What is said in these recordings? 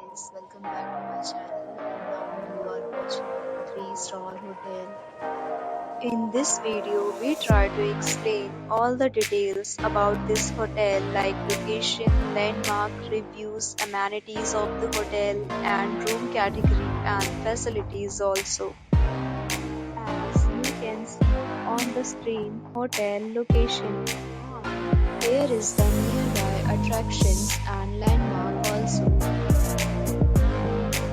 guys, welcome back to my channel and now you are watching a 3-star hotel. In this video, we try to explain all the details about this hotel like location, landmark, reviews, amenities of the hotel and room category and facilities also. As you can see on the screen, hotel location. Here is the nearby attractions and landmark also.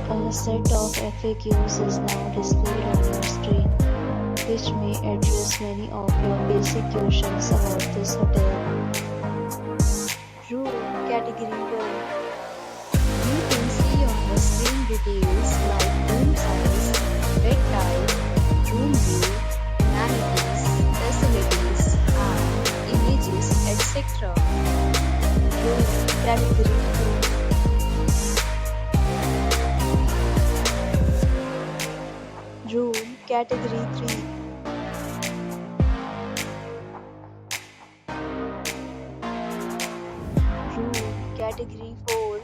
A set of FAQs is now displayed on your screen, which may address many of your basic questions about this hotel. Room category 1. You can see on the screen details like room size, bed type, room view, amenities, facilities, and images, etc. Room category 2. Room category 3. Room category 4.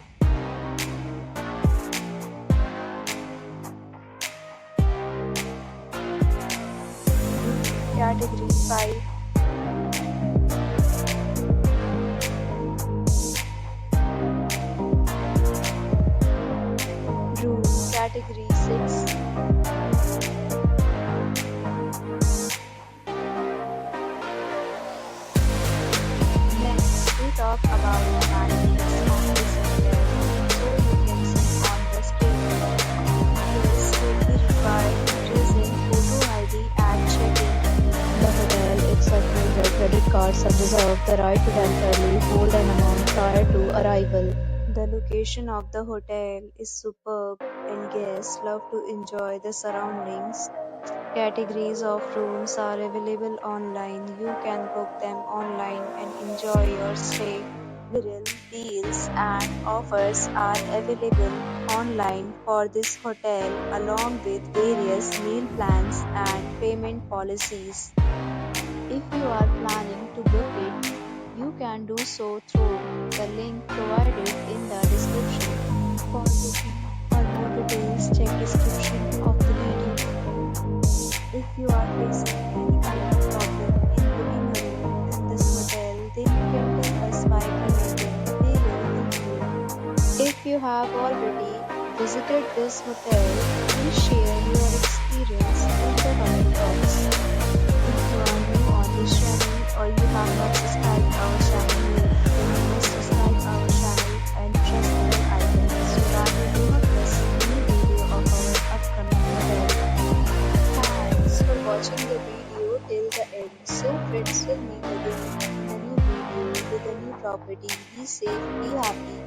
Room category 5. Room category 6. Talk about amenities of this hotel, so you can see on the screen. Guests will be required to present photo ID and check-in. The hotel accepts major credit cards and reserves the right to temporarily hold an amount prior to arrival. The location of the hotel is superb and guests love to enjoy the surroundings. Categories of rooms are available online. You can book them online and enjoy your stay. Several deals and offers are available online for this hotel along with various meal plans and payment policies. If you are planning to book it, you can do so through the link provided in the description. For booking or more details, check description of the video. If you are facing any kind of problem in booking a room in this hotel, then you can tell us by commenting. We will help you. If you have already visited this hotel, please share your experience in the comment box. If you are new on this channel or you have not subscribed our channel yet, then you must subscribe our channel and press the bell icon so that you do not miss any video of our upcoming hotel. Thanks for watching the video till the end. So friends, will meet again in a new video with a new property. Be safe, be happy.